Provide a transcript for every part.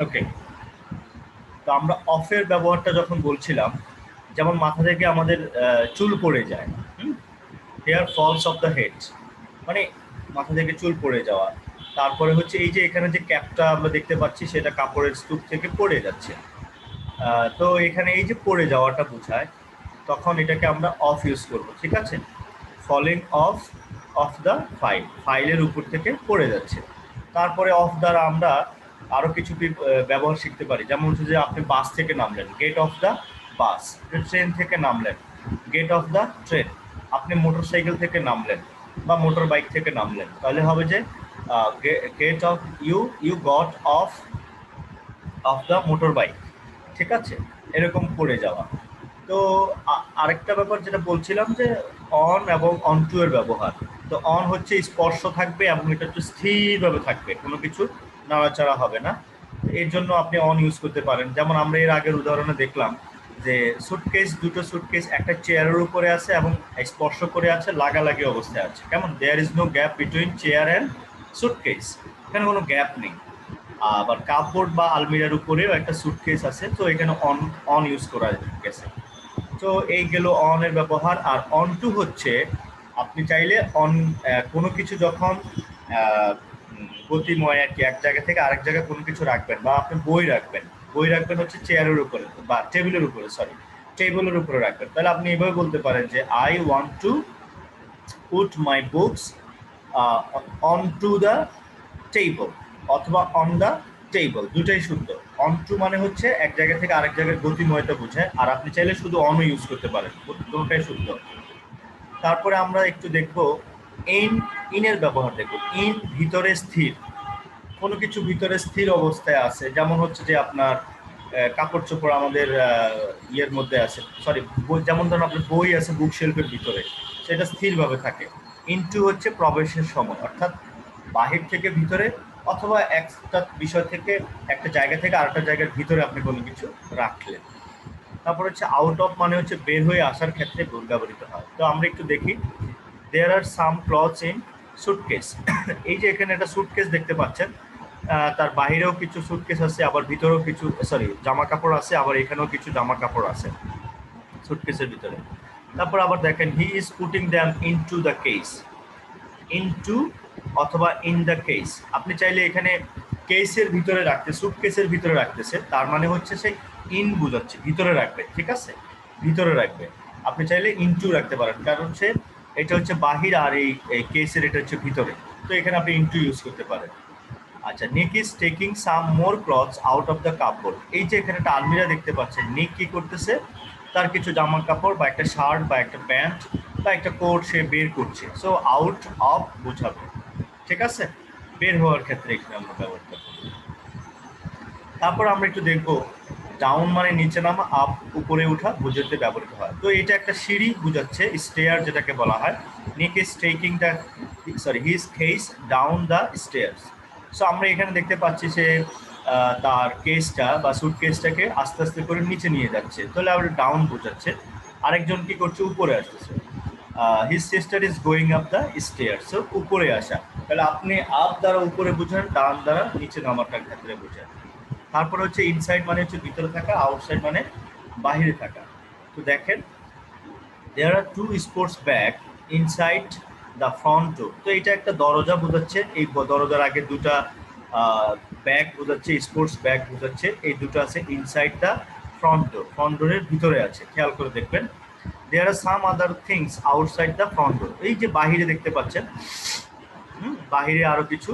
ওকে, তো আমরা অফের ব্যবহারটা যখন বলছিলাম, যেমন মাথা থেকে আমাদের চুল পড়ে যায়, hair falls of the head, মানে মাথা থেকে চুল পড়ে যাওয়া। তারপরে হচ্ছে এই যে এখানে যে ক্যাপটা আমরা দেখতে পাচ্ছি সেটা কাপড়ের স্তূপ থেকে পড়ে যাচ্ছে। তো এখানে এই যে পড়ে যাওয়াটা বোঝায়, তখন এটাকে আমরা অফ ইউজ করব, ঠিক আছে। Falling off of the file, ফাইলের উপর থেকে পড়ে যাচ্ছে। তারপরে অফ দ্বারা আমরা আরও কিছু ব্যবহার শিখতে পারি, যেমন হচ্ছে যে আপনি বাস থেকে নামলেন, get off the bus. Train থেকে নামলেন, গেট অফ দ্য ট্রেন। আপনি মোটর সাইকেল থেকে নামলেন বা মোটর বাইক থেকে নামলেন, তাহলে হবে যে get off you got off of the motor bike, ঠিক আছে। এরকম পড়ে যাওয়া। তো আরেকটা ব্যাপার যেটা বলছিলাম যে অন এবং অন টু এর ব্যবহার। তো অন হচ্ছে স্পর্শ থাকবে এবং এটা হচ্ছে স্থিরভাবে থাকবে, কোনো কিছু নাড়াচাড়া হবে না। এর জন্য আপনি অন ইউজ করতে পারেন। যেমন আমরা এর আগের উদাহরণে দেখলাম যে সুটকেস, দুটো সুটকেস একটা চেয়ারের উপরে আছে এবং স্পর্শ করে আছে, লাগালাগি অবস্থায় আছে। কেমন, there is no gap between chair and suitcase, এখানে কোনো গ্যাপ নেই। আবার কাপবোর্ড বা আলমিরার উপরেও একটা সুটকেস আছে, তো এখানে অন অন ইউজ করা গেছে। তো এই গেল অন এর ব্যবহার। আর অন টু হচ্ছে আপনি চাইলে অন কোনো কিছু যখন গতিময় আর কি, এক জায়গা থেকে আরেক জায়গায় কোনো কিছু রাখবেন, বা আপনি বই রাখবেন, বই রাখবেন হচ্ছে চেয়ারের উপরে বা টেবিলের উপরে, টেবিলের উপরে রাখবেন, তাহলে আপনি এভাবে বলতে পারেন যে I want to put my books on to the table, অথবা অন দ্য টেবল, দুটাই শুদ্ধ। অন টু মানে হচ্ছে এক জায়গা থেকে আরেক জায়গায় গতিময়তা বোঝায়, আর আপনি চাইলে শুধু অনও ইউজ করতে পারেন, দুটাই শুদ্ধ। তারপরে আমরা একটু দেখব ইনের ব্যবহার দেখব। ইন ভিতরে স্থির, কোনো কিছু ভিতরে স্থির অবস্থায় আছে, যেমন হচ্ছে যে আপনার কাপড় চোপড় আমাদের ইয়ের মধ্যে আছে, যেমন ধরুন আপনার বই আছে বুক শেলফের ভিতরে, সেটা স্থিরভাবে থাকে। ইনটু হচ্ছে প্রবেশের সময়, অর্থাৎ বাহির থেকে ভিতরে, অথবা একটা বিষয় থেকে, একটা জায়গা থেকে আরেকটা জায়গার ভিতরে আপনি কোনো কিছু রাখলেন। তারপর হচ্ছে আউট অফ, মানে হচ্ছে বের হয়ে আসার ক্ষেত্রে ব্যবহৃত হয়। তো আমরা একটু দেখি, দেয়ার are some clothes in suitcase. এই যে এখানে একটা সুটকেস দেখতে পাচ্ছেন, তার বাহিরেও কিছু সুটকেস আছে, আবার ভিতরেও কিছু জামা কাপড় আছে, আবার এখানেও কিছু জামা কাপড় আছে সুটকেসের ভিতরে। তারপর আবার দেখেন, he is putting them into the case. Into অথবা ইন দ্য কেস, আপনি চাইলে এখানে কেসের ভিতরে রাখতে, সুটকেসের ভিতরে রাখতেছে, তার মানে হচ্ছে সে ইন বোঝাচ্ছে, ভিতরে রাখবে, ঠিক আছে, ভিতরে রাখবে। আপনি চাইলে ইনটু রাখতে পারেন, কারণ সে এটা হচ্ছে বাহির, আর এই কেসের এটা হচ্ছে ভিতরে, তো এখানে আপনি ইনটু ইউজ করতে পারেন। আচ্ছা, নিক is taking some more clothes out of the cupboard. এই যে এখানে একটা আলমিরা দেখতে পাচ্ছেন, নিক কি করতেছে, তার কিছু জামা কাপড় বা একটা শার্ট বা একটা প্যান্ট বা একটা কোট সে বের করছে। সো আউট অফ বোঝাবে, ঠিক আছে, বের হওয়ার ক্ষেত্রে এখানে আমরা ব্যবহার করব। তারপর আমরা একটু দেখবো, ডাউন মানে নিচে নামা, আপ উপরে ওঠা বোঝাতে ব্যবহৃত হয়। তো এটা একটা সিঁড়ি বোঝাচ্ছে, স্টেয়ার যেটাকে বলা হয়। নিক is taking the his case down the stairs. So আমরা এখানে দেখতে পাচ্ছি সে তার কেসটা বা সুটকেসটাকে আস্তে আস্তে করে নিচে নিয়ে যাচ্ছে, তাহলে আবার ডাউন বোঝাচ্ছে। আরেকজন কি করছে, উপরে আসতেছে, his sister is going up the stair. So উপরে আসা, তাহলে আপনি আপ দ্বারা উপরে বোঝান, ডাউন দ্বারা নিচে নামাটার ক্ষেত্রে বোঝান। তারপরে হচ্ছে ইনসাইড মানে হচ্ছে ভিতরে থাকা, আউটসাইড মানে বাহিরে থাকা। তো দেখেন, there are two sports bag inside the front door. তো এটা একটা দরজা বোঝাচ্ছে, এই দরজার আগে দুটা ব্যাগ বোঝাচ্ছে, স্পোর্টস ব্যাগ বোঝাচ্ছে, এই দুটো আছে inside the front door, front ডোরের ভিতরে আছে, খেয়াল করে দেখবেন। There are some other things outside the front door. এই যে বাহিরে দেখতে পাচ্ছেন, বাহিরে আরো কিছু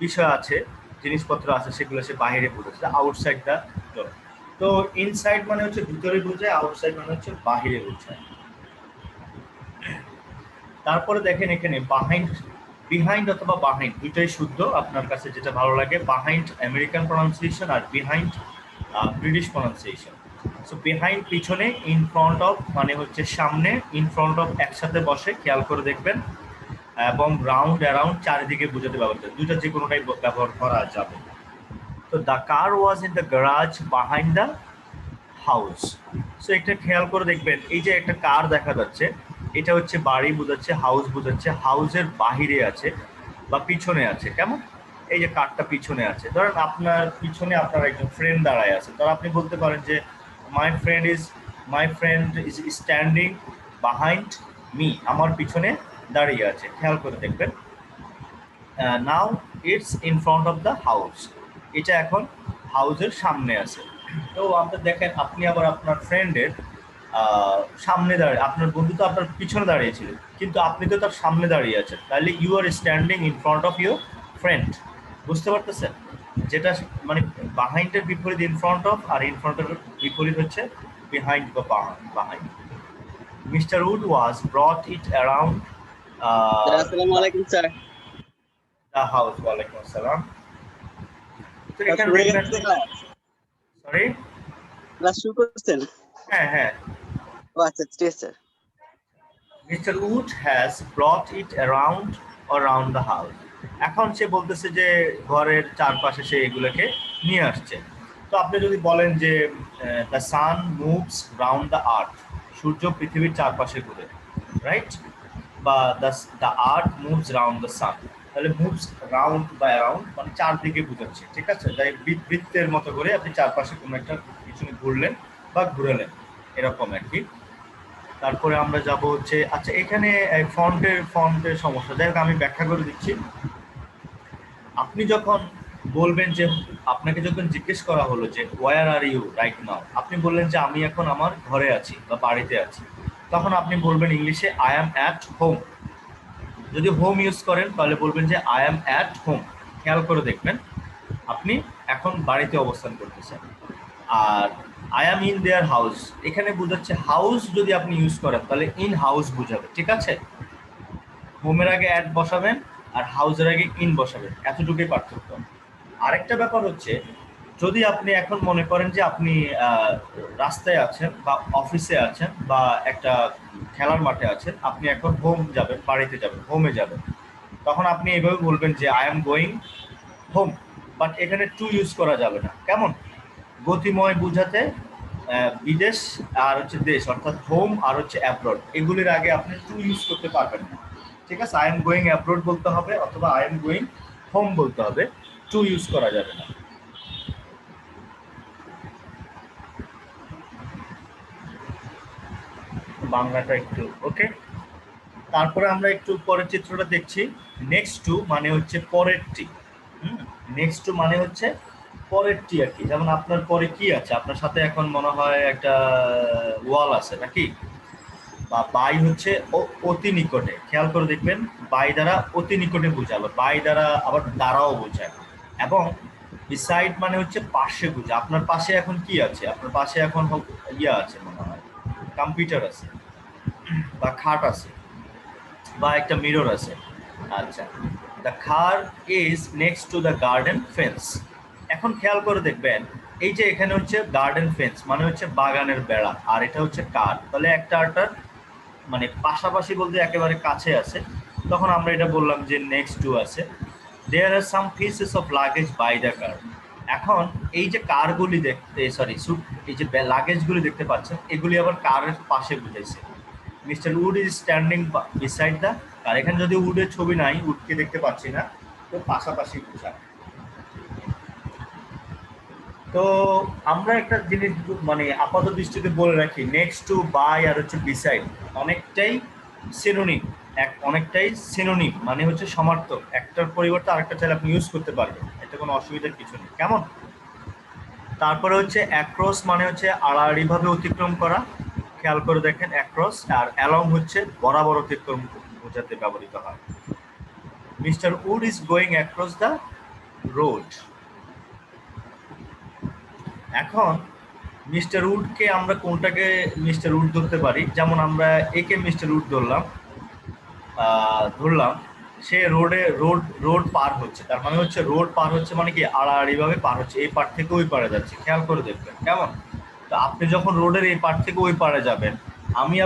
বিষয় আছে, জিনিসপত্র আছে, সেগুলো সে বাহিরে বোঝাচ্ছে, আউটসাইড দ্য ডোর। তো ইনসাইড মানে হচ্ছে ভিতরে বোঝায়, আউটসাইড মানে হচ্ছে বাহিরে বোঝায়। তারপরে দেখেন এখানে বাহাইন্ড, বিহাইন্ড অথবা বাহাইন্ড দুটোই শুদ্ধ, আপনার কাছে যেটা ভালো লাগে। বাহাইন্ড আমেরিকান প্রনাউন্সিয়েশন, আর behind British pronunciation. So behind পিছনে, ইন ফ্রন্ট অফ মানে হচ্ছে সামনে, ইন ফ্রন্ট অফ একসাথে বসে, খেয়াল করে দেখবেন। এবং রাউন্ড অ্যারাউন্ড চারিদিকে বোঝাতে ব্যবহার করে, দুটো যে কোনোটাই ব্যবহার করা যাবে। তো the car was in the garage behind the house. So একটা খেয়াল করে দেখবেন, এই যে একটা কার দেখা যাচ্ছে, এটা হচ্ছে বাড়ি বোঝাচ্ছে, হাউস বোঝাচ্ছে, হাউসের বাহিরে আছে। বা পিছনে আছে, কেমন? এই যে কারটা পিছনে আছে, ধরেন আপনার পিছনে আপনার একজন ফ্রেন্ড দাঁড়ায় আছে, তাহলে আপনি বলতে পারেন যে my friend is standing behind me, আমার পিছনে দাঁড়িয়ে আছে। খেয়াল করে দেখবেন, now it's in front of the house, এটা এখন হাউসের সামনে আছে। তো আপনার দেখেন, আপনি আবার আপনার ফ্রেন্ডের সামনে দাঁড়িয়ে, আপনার বন্ধু তো আপনার পিছনে দাঁড়িয়েছিল, কিন্তু আপনি তো তার সামনে দাঁড়িয়ে আছেন, তাহলে you are standing in front of your friend. বুঝতে পারতেছেন? যেটা মানে বাহাইন্ডের বিপরীত ইন ফ্রন্ট অফ, আর ইন ফ্রন্টের বিপরীত হচ্ছে বিহাইন্ড বা behind. Mister Wood was brought it around আসসালামু আলাইকুম স্যার। The house. ওয়ালাইকুম আসসালাম। তো এখানে শুরু হয়ে দেখবেন, গেছে ক্লাস? সরি, ক্লাস শুরু করছেন? হ্যাঁ হ্যাঁ, ও আচ্ছা, ঠিক আছে sir. Mister Wood has brought it around the house. এখন সে বলতেছে যে ঘরের চারপাশে সে এগুলোকে নিয়ে আসছে। তো আপনি যদি বলেন যে the sun moves round the earth, সূর্য পৃথিবীর চারপাশে ঘুরে, রাইট? বা the earth moves round the sun, তাহলে মুভস রাউন্ড বা অ্যারাউন্ড মানে চারদিকে বুঝাচ্ছে, ঠিক আছে? তাই বৃত্তের মতো করে আপনি চারপাশে কোনো একটা পিছনে ঘুরলেন বা ঘুরালেন, এরকম আর কি। তারপরে আমরা যাব হচ্ছে, আচ্ছা এখানে ফন্টের সমস্যা, যাই হোক আমি ব্যাখ্যা করে দিচ্ছি। আপনি যখন বলবেন যে, আপনাকে যখন জিজ্ঞেস করা হলো যে where are you right now, আপনি বললেন যে আমি এখন আমার ঘরে আছি বা বাড়িতে আছি, তখন আপনি বলবেন ইংলিশে আই অ্যাম অ্যাট হোম। যদি হোম ইউজ করেন তাহলে বলবেন যে আই অ্যাম অ্যাট হোম। খেয়াল করে দেখবেন, আপনি এখন বাড়িতে অবস্থান করতেছেন। আর I am in their house, এখানে বোঝাচ্ছে হাউস, যদি আপনি ইউজ করেন তাহলে ইন হাউস বুঝাবে, ঠিক আছে? হোমের আগে অ্যাট বসাবেন আর হাউসের আগে ইন বসাবেন, এতটুকুই পার্থক্য। আরেকটা ব্যাপার হচ্ছে, যদি আপনি এখন মনে করেন যে আপনি রাস্তায় আছেন বা অফিসে আছেন বা একটা খেলার মাঠে আছেন, আপনি এখন হোম যাবেন, বাড়িতে যাবেন, হোমে যাবেন, তখন আপনি এইভাবে বলবেন যে I am going home. But এখানে টু ইউজ করা যাবে না, কেমন? গতিময় বুঝাতে বিদেশ আর হচ্ছে দেশ, অর্থাৎ হোম আর হচ্ছে অ্যাব্রড, এগুলির আগে আপনি টু ইউজ করতে পারবেন না, ঠিক আছে? আই এম গোয়িং অ্যাব্রড বলতে হবে অথবা আই এম গোয়িং হোম বলতে হবে, টু ইউজ করা যাবে না। বাংলাটা একটু ওকে। তারপরে আমরা একটু পরের চিত্রটা দেখছি। নেক্সট টু মানে হচ্ছে পরেরটি। নেক্সট টু মানে হচ্ছে পরেরটি আর কি। যেমন আপনার পরে কি আছে, আপনার সাথে এখন মনে হয় একটা ওয়াল আছে নাকি, বা বাই হচ্ছে অতি নিকটে। খেয়াল করে দেখবেন, বাই দ্বারা অতি নিকটে বোঝায়, বাই দ্বারা আবার দ্বারাও বোঝায়। এবং বিসাইড মানে হচ্ছে পাশে বোঝায়। আপনার পাশে এখন কি আছে? আপনার পাশে এখন ইয়ে আছে, মনে হয় কম্পিউটার আছে বা খাট আছে বা একটা মিরর আছে। আচ্ছা, the car is next to the garden fence. এখন খেয়াল করে দেখবেন, এই যে এখানে হচ্ছে গার্ডেন ফেন্স মানে হচ্ছে বাগানের বেড়া, আর এটা হচ্ছে কার, তাহলে একটা আরটার মানে পাশাপাশি বলতে একেবারে কাছে আছে, তখন আমরা এটা বললাম যে নেক্সট টু আছে। There are some pieces of luggage by the car. এখন এই যে কারগুলি দেখতে, সরি এই যে লাগেজগুলি দেখতে পাচ্ছেন, এগুলি আবার কারের পাশে বুঝাইছে। Mister Wood is standing beside the car, এখানে যদি উডের ছবি নাই, উডকে দেখতে পাচ্ছি না, তো পাশাপাশি বোঝায়। তো আমরা একটা জিনিস মানে আপাত দৃষ্টিতে বলে রাখি, নেক্সট টু, বাই আর হচ্ছে বিসাইড অনেকটাই সিনোনিম, অনেকটাই সিনোনিম মানে হচ্ছে সমার্থক। একটার পরিবর্তে আরেকটা চাইলে আপনি ইউজ করতে পারবেন, এতে কোনো অসুবিধার কিছু নেই, কেমন? তারপরে হচ্ছে অ্যাক্রস মানে হচ্ছে আড়াআড়িভাবে অতিক্রম করা। খেয়াল করে দেখেন অ্যাক্রস, আর অ্যালং হচ্ছে বরাবর অতিক্রম বোঝাতে ব্যবহৃত হয়। Mister Wood is going across the road. এখন মিস্টার উডকে আমরা কোনটাকে মিস্টার উড ধরতে পারি? যেমন আমরা একে মিস্টার উড ধরলাম, সে রোড পার হচ্ছে, তার মানে হচ্ছে রোড পার হচ্ছে মানে কি আড়াআড়িভাবে পার হচ্ছে, এই পার থেকে ওই পারে যাচ্ছে। খেয়াল করে দেখবেন, কেমন? তো আপনি যখন রোডের এই পার থেকে ওই পারে যাবেন,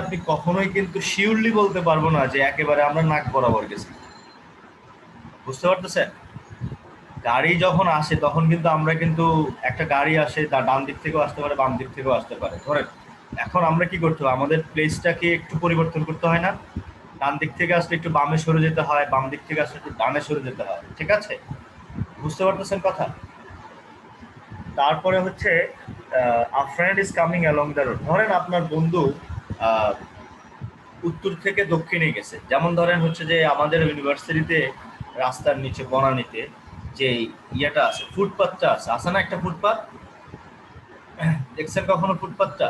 আপনি কখনোই কিন্তু শিওরলি বলতে পারবো না যে একেবারে আমরা নাক বরাবর গেছি। বুঝতে পারতেছেন? গাড়ি যখন আসে তখন কিন্তু আমরা কিন্তু একটা গাড়ি আসে, তার ডান দিক থেকেও আসতে পারে, বাম দিক থেকেও আসতে পারে, ধরেন। এখন আমরা কি করতে হবে? আমাদের প্লেসটাকে একটু পরিবর্তন করতে হয় না? ডান দিক থেকে আসলে একটু বামে সরে যেতে হয়, বাম দিক থেকে আসলে একটু ডানে সরে যেতে হয়, ঠিক আছে? বুঝতে পারতেছেন কথা? তারপরে হচ্ছে আ friend is coming along the road. ধরেন আপনার বন্ধু আহ, উত্তর থেকে দক্ষিণে গেছে। যেমন ধরেন হচ্ছে যে আমাদের ইউনিভার্সিটিতে রাস্তার নিচে বনানীতে যে ইয়েটা আছে, ফুটপাথটা আছে, আছে না একটা ফুটপাথ? দেখছেন কখনো ফুটপাথটা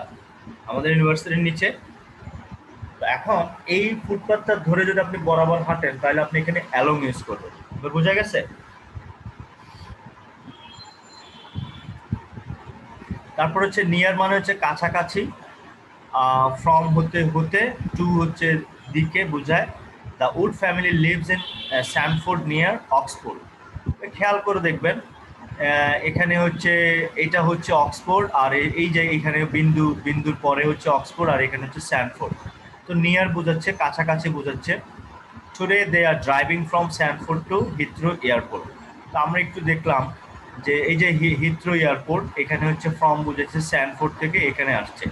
আমাদের ইউনিভার্সিটির নিচে? তো এখন এই ফুটপাথটা ধরে যদি আপনি বরাবর হাঁটেন তাহলে আপনি এখানে অ্যালং ইউজ করবেন। এবার বোঝা গেছে? তারপর হচ্ছে নিয়ার মানে হচ্ছে কাছাকাছি, ফ্রম হতে হতে, টু হচ্ছে দিকে বোঝায়। The Wood family lives in Sanford near Oxford. খেয়াল করে দেখবেন এখানে হচ্ছে এটা হচ্ছে অক্সফোর্ড, আর এই যে এখানে বিন্দুর পরে হচ্ছে অক্সফোর্ড, আর এখানে হচ্ছে স্যানফোর্ড। তো নিয়ার বোঝাচ্ছে কাছাকাছি বোঝাচ্ছে। Today they are driving from Sanford to Heathrow airport. তো আমরা একটু দেখলাম যে এই যে হিথ্রো এয়ারপোর্ট, এখানে হচ্ছে ফ্রম বুঝেছে স্যানফোর্ড থেকে এখানে আসছে।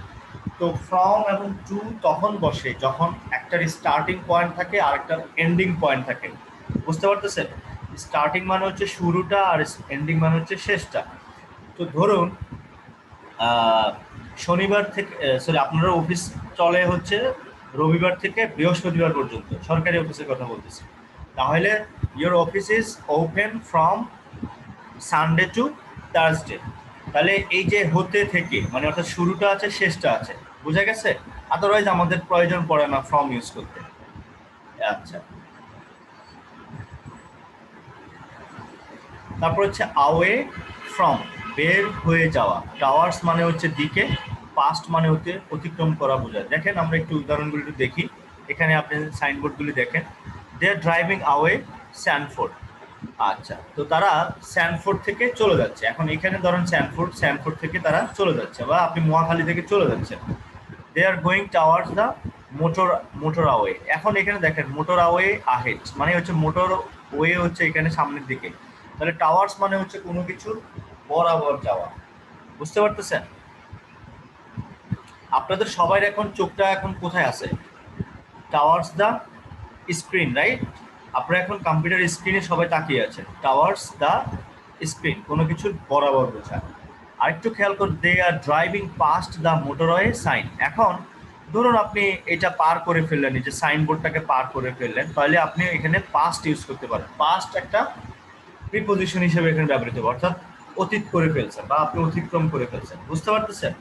তো ফ্রম এবং টু তখন বসে যখন একটা স্টার্টিং পয়েন্ট থাকে আর একটা এন্ডিং পয়েন্ট থাকে। বুঝতে পারতেছেন? স্টার্টিং মানে হচ্ছে শুরুটা, আর এন্ডিং মানে হচ্ছে শেষটা। তো ধরুন শনিবার থেকে, সরি, আপনারা অফিস চলে হচ্ছে রবিবার থেকে বৃহস্পতিবার পর্যন্ত, সরকারি অফিসের কথা বলতেছি। তাহলে your office is open from Sunday two Thursday. তাহলে এই যে হতে থেকে মানে অর্থাৎ শুরুটা আছে শেষটা আছে, বুঝা গেছে? আদারওয়াইজ আমাদের প্রয়োজন পড়ে না ফ্রম ইউজ করতে। আচ্ছা, তারপর হচ্ছে আওয়ে ফ্রম, বের হয়ে যাওয়া। টাওয়ার্স মানে হচ্ছে দিকে, পাস্ট মানে হচ্ছে অতিক্রম করা বোঝায়। দেখেন আমরা একটু উদাহরণগুলো একটু দেখি। এখানে আপনি সাইনবোর্ডগুলি দেখেন, দে আর ড্রাইভিং আওয়ে স্যানফোর্ড। আচ্ছা, তো তারা স্যানফোর্ড থেকে চলে যাচ্ছে। এখন এখানে ধরেন স্যানফোর্ড থেকে তারা চলে যাচ্ছে, বা আপনি মহাখালী থেকে চলে যাচ্ছেন। They are going towards the motorway. এখন এখানে দেখেন মোটর আওয়ে আহেড মানে হচ্ছে মোটর ওয়ে হচ্ছে এখানে সামনের দিকে। তাহলে টাওয়ার্স মানে হচ্ছে কোনো কিছুর বরাবর যাওয়া। বুঝতে পারতেছেন? আপনাদের সবাই এখন চোখটা এখন কোথায় আছে? Towers the screen, right? আপনারা এখন কম্পিউটার স্ক্রিনে সবাই তাকিয়ে আছেন। টাওয়ার্স দ্য স্ক্রিন কোনো কিছুর বরাবর বোঝায়। আরেকটু খেয়াল করুন, they are driving past the motorway sign. এখন ধরুন আপনি এটা পার করে ফেললেন, এই যে সাইনবোর্ডটাকে পার করে ফেললেন, তাহলে আপনি এখানে পাস্ট ইউজ করতে পারেন। পাস্ট একটা প্রিপোজিশন হিসেবে এখানে ব্যবহৃত হবে, অর্থাৎ অতীত করে ফেলছেন বা আপনি অতিক্রম করে ফেলছেন। বুঝতে পারতেছেন?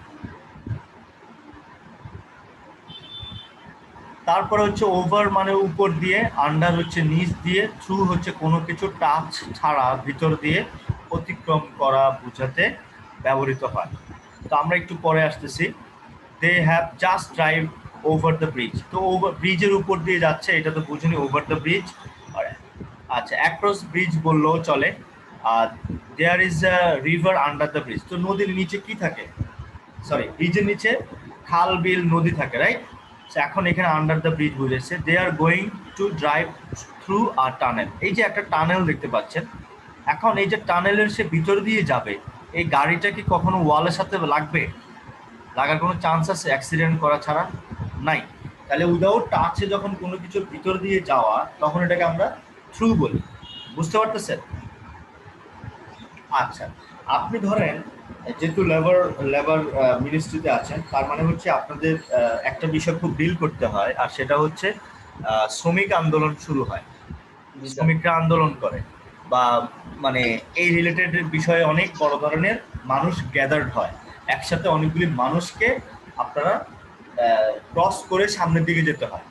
তারপরে হচ্ছে ওভার মানে উপর দিয়ে, আন্ডার হচ্ছে নিচ দিয়ে, থ্রু হচ্ছে কোনো কিছু টাচ ছাড়া ভিতর দিয়ে অতিক্রম করা বোঝাতে ব্যবহৃত হয়। তো আমরা একটু পরে আসতেছি। They have just drive over the bridge. তো ওভার ব্রিজের উপর দিয়ে যাচ্ছে, এটা তো বুঝিনি ওভার দ্য ব্রিজ। আচ্ছা, অ্যাক্রস ব্রিজ বললেও চলে। আর there is a river under the bridge. তো নদীর নিচে কি থাকে? সরি, ব্রিজের নিচে খাল বিল নদী থাকে, রাইট? এখন এখানে আন্ডার দ্য ব্রিজ বুঝেছে। They are going to drive through a tunnel. এই যে একটা টানেল দেখতে পাচ্ছেন, এখন এই যে টানেলের সে ভিতর দিয়ে যাবে, এই গাড়িটা কি কখনো ওয়ালের সাথে লাগবে? লাগার কোনো চান্স আছে অ্যাক্সিডেন্ট করা ছাড়া? নাই। তাহলে উইদাউট টাচে যখন কোনো কিছুর ভিতর দিয়ে যাওয়া, তখন এটাকে আমরা থ্রু বলি। বুঝতে পারতেছেন? আচ্ছা, আপনি ধরেন যেহেতু লেবার লেবার মিনিস্ট্রিতে আছেন, তার মানে হচ্ছে আপনাদের একটা বিষয় খুব ডিল করতে হয়, আর সেটা হচ্ছে শ্রমিক আন্দোলন শুরু হয়। শ্রমিকরা আন্দোলন করে, বা মানে এই রিলেটেড বিষয়ে অনেক বড় ধরনের মানুষ গ্যাদার্ড হয় একসাথে। অনেকগুলি মানুষকে আপনারা ক্রস করে সামনের দিকে যেতে হয়।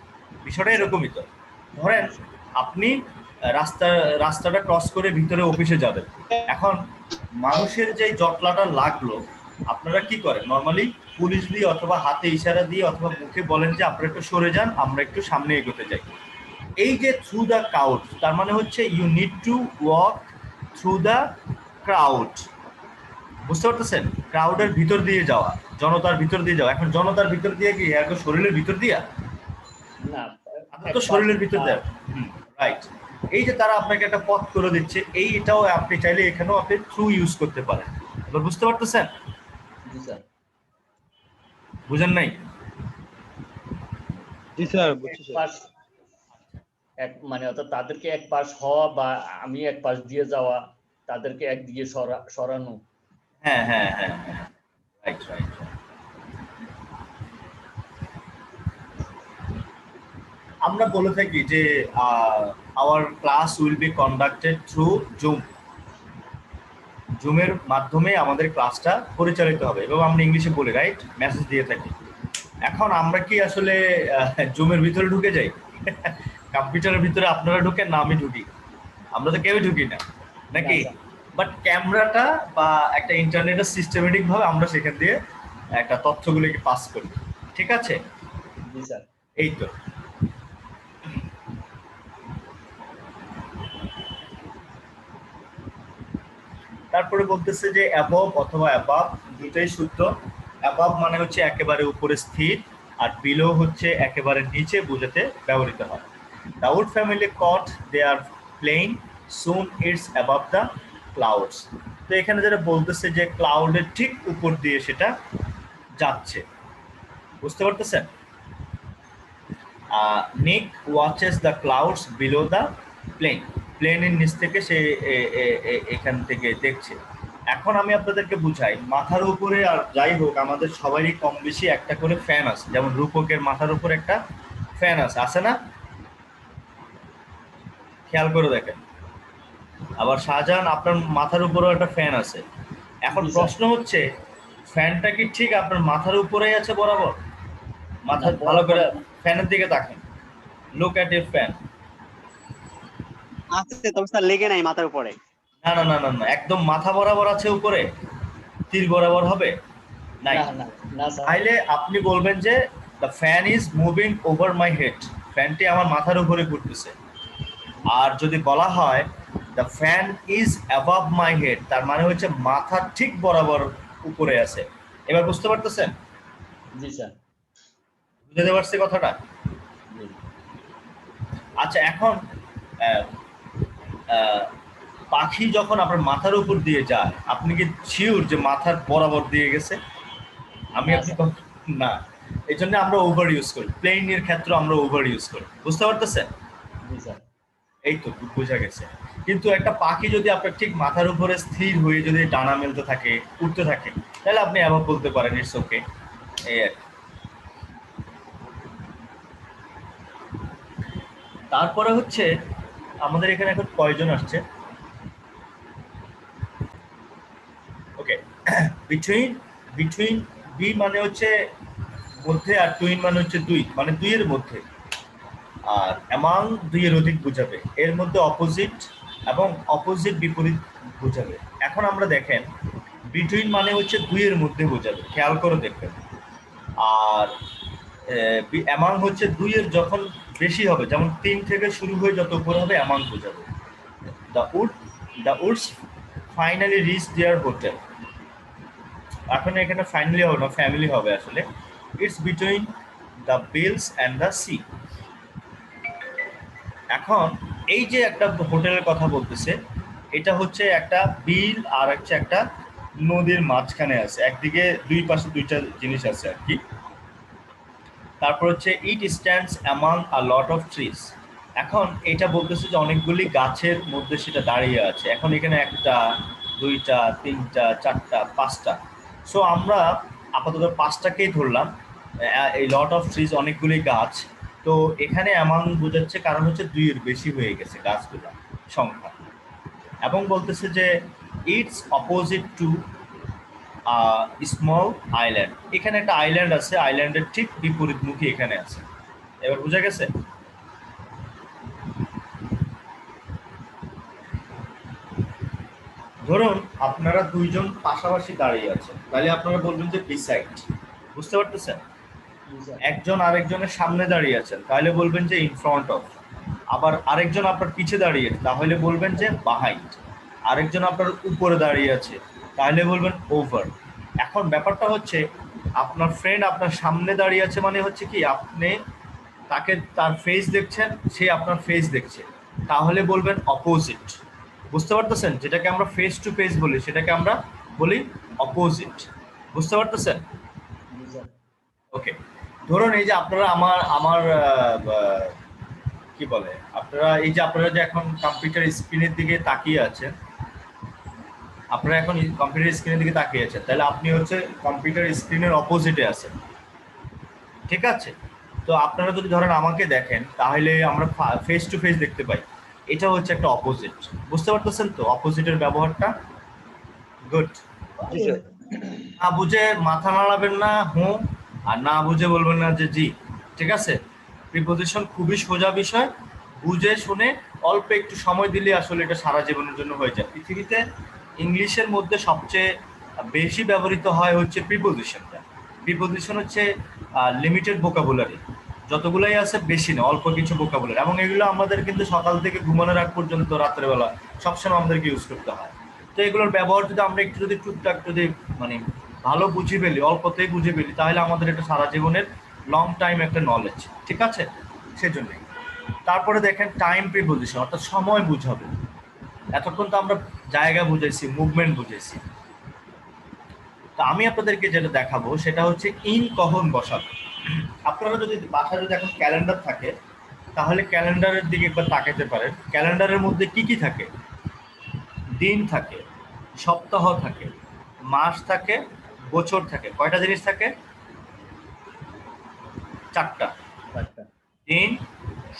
বিষয়টা এরকমই। তো ধরেন আপনি রাস্তাটা ক্রস করে ভিতরে অফিসে যাবেন। এখন মানুষের যে জটলাটা লাগলো, আপনারা কি করেন নর্মালি? পুলিশ দিয়ে অথবা হাতে ইশারা দিয়ে অথবা মুখে বলেন যে আপনারা একটু সরে যান, আমরা একটু সামনে এগোতে যাই। এই যে থ্রু দ্য ক্রাউড, তার মানে হচ্ছে you need to walk through the crowd. বুঝতে পারতেছেন? ক্রাউডের ভিতর দিয়ে যাওয়া, জনতার ভিতর দিয়ে যাওয়া। এখন জনতার ভিতর দিয়ে কি একদম শরীরের ভিতর দিয়া? না, আপনার তো শরীরের ভিতর দিয়ে, রাইট। এই যে তারা আপনাকে একটা পথ করে দিচ্ছে, এইটাও আপনি চাইলে এখানেও আপনি থ্রু ইউজ করতে পারেন। এবার বুঝতে পারতেছেন? জি স্যার। বুঝেন নাই? জি স্যার, বুঝছি স্যার। এক মানে অর্থাৎ তাদেরকে এক পাশ হওয়া বা আমি এক পাশ দিয়ে যাওয়া, তাদেরকে একদিকে সরানো। হ্যাঁ হ্যাঁ হ্যাঁ হ্যাঁ, রাইট রাইট। আমরা বলে থাকি যে our class will be conducted through Zoom. জুমের মাধ্যমে আমাদের ক্লাসটা পরিচালিত হবে, এবং আমরা ইংলিশে বলি, রাইট, মেসেজ দিয়ে থাকি। এখন আমরা কি আসলে জুমের ভিতরে ঢুকে যাই? কম্পিউটারের ভিতরে আপনারা ঢুকেন না আমি ঢুকি? আমরা তো কেউই ঢুকি না, নাকি? না, বাট ক্যামেরাটা বা একটা ইন্টারনেটের সিস্টেমেটিক ভাবে আমরা সেখান দিয়ে একটা তথ্যগুলোকে পাস করি, ঠিক আছে? জি স্যার। এই তো। তারপরে বলতেছে যে অ্যাবভ অথবা অ্যাবাভ দুটোই সূত্র। অ্যাবাভ মানে হচ্ছে একেবারে উপরে স্থির, আর বিলো হচ্ছে একেবারে নিচে বোঝাতে ব্যবহৃত হয়। The Wood family caught they are playing soon it's above the clouds. তো এখানে যেটা বলতেছে যে ক্লাউডের ঠিক উপর দিয়ে সেটা যাচ্ছে, বুঝতে পারতেছেন? Nick watches the clouds below the plane. প্লেনের নিচ থেকে সে এখান থেকে দেখছে। এখন আমি আপনাদেরকে বুঝাই, মাথার উপরে আর যাই হোক আমাদের সবারই কম বেশি একটা করে ফ্যান আছে। যেমন রূপকের মাথার উপর একটা ফ্যান আছে না? খেয়াল করে দেখেন। আবার শাহজাহান আপনার মাথার উপরেও একটা ফ্যান আছে। এখন জি, স্যার। প্রশ্ন হচ্ছে, ফ্যানটা কি ঠিক আপনার মাথার উপরেই আছে বরাবর? মাথা না, ভালো করে বরাবর। ফ্যানের দিকে তাকান, লুক অ্যাট ইউর ফ্যান। আছে তবে স্যার লেগে নাই মাথার উপরে। না না না না না, একদম মাথা বরাবর আছে উপরে, তীর বরাবর হবে নাই। না না না স্যার। তাইলে আপনি বলবেন যে the fan is moving over my head, ফ্যানটি আমার মাথার উপরে ঘুরতেছে। আর যদি বলা হয় the fan is above my head, তার মানে হচ্ছে মাথার ঠিক বরাবর উপরে আছে। এবার বুঝতে পারতেছেন? জি স্যার। বুঝতে পারছি কথাটা? জি। আচ্ছা, এখন আহ, আহ, পাখি যখন আপনার মাথার উপর দিয়ে যায়, আপনি কি শিওর যে মাথার বরাবর দিয়ে গেছে? আমি না, আপনি স্যার। না। এই জন্য আমরা ওভার ইউজ করি, প্লেনের ক্ষেত্রে আমরা ওভার ইউজ করি, বুঝতে পারতেছেন? জি স্যার। এই তো বোঝা গেছে। কিন্তু একটা পাখি যদি আপনার ঠিক মাথার উপরে স্থির হয়ে যদি ডানা মেলতে থাকে, উঠতে থাকে, তাহলে আপনি অ্যাভাব বলতে পারেন, ইটস ওকে। এই আর কি। তারপরে হচ্ছে আমাদের এখানে এখন কয়জন আসছে? ওকে, বিটুইন। বিটুইন বি মানে হচ্ছে মধ্যে, আর টুইন মানে হচ্ছে দুই, মানে দুইয়ের মধ্যে। আর অ্যামাং দুইয়ের অধিক বোঝাবে, এর মধ্যে অপোজিট এবং অপোজিট বিপরীত বোঝাবে। এখন আমরা দেখেন, বিটুইন মানে হচ্ছে দুইয়ের মধ্যে বোঝাবে, খেয়াল করে দেখবেন। আর অ্যামাং হচ্ছে দুইয়ের যখন বেশি হবে, যেমন 3 থেকে শুরু হয়ে যত উপর হবে অ্যামাং বোঝাবে। The Wood the Woods finally reach their hotel. এখন এখানে ফাইনালি হবে না, ফ্যামিলি হবে আসলে। It's between the bills and the sea. এখন এই যে একটা হোটেলের কথা বলতেছে, এটা হচ্ছে একটা বিল আর হচ্ছে একটা নদীর মাঝখানে আছে, একদিকে দুই পাশে দুইটা জিনিস আছে আর কি। তারপর হচ্ছে it stands among a lot of trees. এখন এটা বলতেছে যে অনেকগুলি গাছের মধ্যে সেটা দাঁড়িয়ে আছে। এখন এখানে একটা, দুইটা, তিনটা, চারটা, পাঁচটা। সো আমরা আপাতত পাঁচটাকেই ধরলাম। এই লট অফ ট্রিজ অনেকগুলি গাছ। তো এখানে অ্যামাং বোঝাচ্ছে, কারণ হচ্ছে দুইয়ের বেশি হয়ে গেছে গাছগুলো সংখ্যা। এবং বলতেছে যে it's opposite to small island. এখানে একটা আইল্যান্ড আছে, আইল্যান্ডের ঠিক বিপরীতমুখী এখানে আছে। এবার বোঝা গেছে? ধরুন আপনারা দুইজন পাশাপাশি দাঁড়িয়ে আছেন, তাহলে আপনারা বলবেন যে বিসাইড, বুঝতে পারতেছেন? জি স্যার। একজন আরেকজনের সামনে দাঁড়িয়ে আছেন, তাহলে বলবেন যে ইন ফ্রন্ট অফ। আবার আরেকজন আপনার পিছে দাঁড়িয়ে আছে, তাহলে বলবেন যে বাহাইন্ড। আরেকজন আপনার উপরে দাঁড়িয়ে আছে, তাহলে বলবেন ওভার। এখন ব্যাপারটা হচ্ছে, আপনার ফ্রেন্ড আপনার সামনে দাঁড়িয়ে আছে মানে হচ্ছে কি, আপনি তাকে তার ফেস দেখছেন, সে আপনার ফেস দেখছে, তাহলে বলবেন অপোজিট। বুঝতে পারতেছেন? যেটাকে আমরা ফেস টু ফেস বলি, সেটাকে আমরা বলি অপোজিট। বুঝতে পারতেছেন? জি স্যার। ওকে। ধরুন এই যে আপনারা আমার আমার কি বলে, আপনারা এই যে আপনারা যে এখন কম্পিউটার স্ক্রিনের দিকে তাকিয়ে আছেন, আপনারা এখন কম্পিউটার স্ক্রিনের দিকে তাকিয়ে আছেন, তাহলে আপনি হচ্ছে কম্পিউটার স্ক্রিনের অপোজিটে আছেন, ঠিক আছে? তো আপনারা যদি ধরেন আমাকে দেখেন, তাহলে আমরা ফেস টু ফেস দেখতে পাই। এটা হচ্ছে একটা অপোজিট, বুঝতে পারতেছেন তো অপোজিটের ব্যবহারটা? গুড। জি স্যার। না বুঝে মাথা নাড়াবেন না হুঁ, আর না বুঝে বলবেন না যে জি, ঠিক আছে? প্রিপোজিশন খুবই সোজা বিষয়, বুঝে শুনে অল্প একটু সময় দিলে আসলে এটা সারা জীবনের জন্য হয়ে যায়। পৃথিবীতে ইংলিশের মধ্যে সবচেয়ে বেশি ব্যবহৃত হয় হচ্ছে প্রিপোজিশনটা। প্রিপোজিশন হচ্ছে লিমিটেড ভোকাবুলারি, যতগুলাই আছে বেশি না, অল্প কিছু ভোকাবুলারি, এবং এগুলো আমাদের কিন্তু সকাল থেকে ঘুমানোর আগ পর্যন্ত রাত্রেবেলা সবসময় আমাদেরকে ইউজ করতে হয়। তো এগুলোর ব্যবহার যদি আমরা একটু যদি টুকটাক যদি মানে ভালো বুঝে ফেলি, অল্পতেই বুঝে ফেলি, তাহলে আমাদের এটা সারা জীবনের লং টাইম একটা নলেজ, ঠিক আছে? সেজন্যই। তারপরে দেখেন টাইম প্রিপোজিশন, অর্থাৎ সময় বুঝাবে। এতক্ষণ তো আমরা জায়গা বুঝাইছি, মুভমেন্ট বুঝাইছি। তো আমি আপনাদেরকে যেটা দেখাবো সেটা হচ্ছে ইন কখন বসাবো। আপনারা যদি বাসায় যদি এখন ক্যালেন্ডার থাকে, তাহলে ক্যালেন্ডারের দিকে একবার তাকাতে পারেন। ক্যালেন্ডারের মধ্যে কি কি থাকে? দিন থাকে, সপ্তাহ থাকে, মাস থাকে, বছর থাকে। কয়টা জিনিস থাকে? 4টা। আচ্ছা। দিন,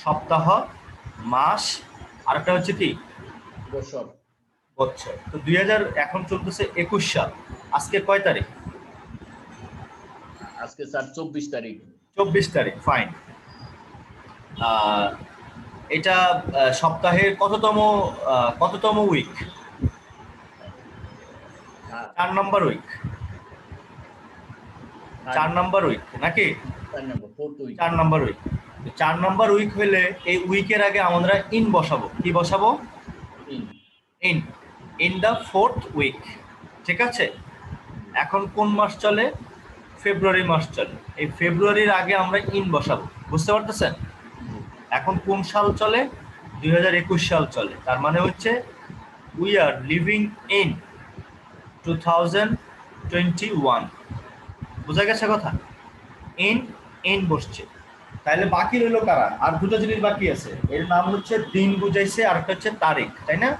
সপ্তাহ, মাস, আর একটা হচ্ছে কি বছর। বছর। তো 2000 এখন চলতেছে 21 সাল। আজকে কয় তারিখ? আজকে স্যার 24 তারিখ। 24 তারিখ, ফাইন। এটা সপ্তাহের কততম উইক? 4 নম্বর উইক। 4 নম্বর উইক নাকি? 4 নম্বর, 4th উইক। 4 নম্বর উইক। 4 নম্বর উইক হইলে এই উইকের আগে আমরা ইন বসাবো। কি বসাবো? In. In in the 4th week, ঠিক আছে? এখন কোন মাস চলে? ফেব্রুয়ারি মাস চলে। এই ফেব্রুয়ারির আগে আমরা ইন বসাবো, বুঝতে পারতেছেন? এখন কোন সাল চলে? 2021 সাল চলে। তার মানে হচ্ছে উই আর লিভিং ইন 2021। বোঝা গেছে কথা? ইন ইন বসছে। তাহলে বাকি রইলো কারা? আর দুটো জিনিস বাকি আছে, এর নাম হচ্ছে দিন বুঝাইছে, আর একটা হচ্ছে তারিখ, তাই না?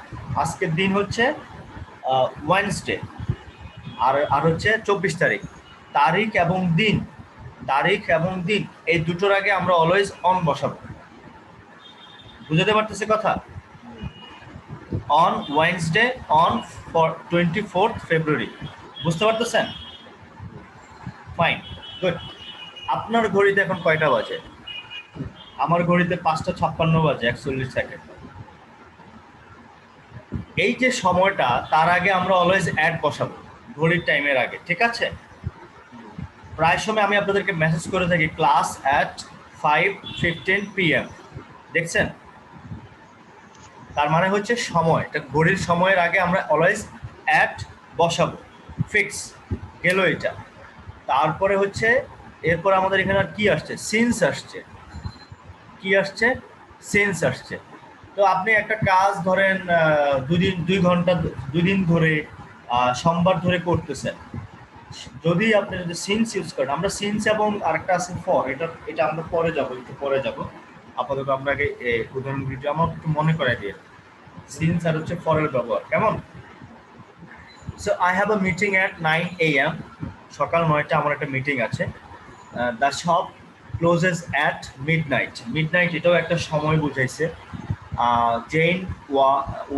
আজকের দিন হচ্ছে ওয়েডনেসডে, আর হচ্ছে 24 তারিখ। তারিখ এবং দিন, তারিখ এবং দিন এই দুটোর আগে আমরা অলওয়েজ অন বসাবো। বুঝতে পারতেছে কথা? অন ওয়েডনেসডে, অন 24th ফেব্রুয়ারি। বুঝতে পারতেছেন? Fine, good. আপনার ঘড়িতে এখন কয়টা বাজে? আমার ঘড়িতে 5:56 বাজে 41 সেকেন্ড। এই যে সময়টা, তার আগে আমরা অলওয়েজ অ্যাড বসাবো ঘড়ির টাইমের আগে, ঠিক আছে? প্রায় সময় আমি আপনাদেরকে মেসেজ করে থাকি ক্লাস অ্যাট 5:15 PM, দেখছেন? তার মানে হচ্ছে সময়, এটা ঘড়ির সময়ের আগে আমরা অলওয়েজ অ্যাট বসাবো, ফিক্স গেল এটা। তারপরে হচ্ছে এরপর আমাদের এখানে আর কি আসছে? সিন্স আসছে। কি আসছে? সিন্স আসছে। তো আপনি একটা কাজ ধরেন 2 দিন ধরে সোমবার ধরে করতেছেন, যদি আপনি যদি সিন্স ইউজ করেন, আমরা সিন্স এবং আরেকটা আছে ফর, এটা আমরা পরে যাব, একটু পরে যাব। আপাতত আমরা আগে উদাহরণ ভিডিও আমার একটু মনে করাই দিয়ে। সিন্স আর হচ্ছে ফরের ব্যবহার কেমন? So I have a meeting at 9 AM, সকাল 9টা আমার একটা মিটিং আছে। The shop closes at midnight. Midnight এটাও একটা সময় বুঝাইছে। Jane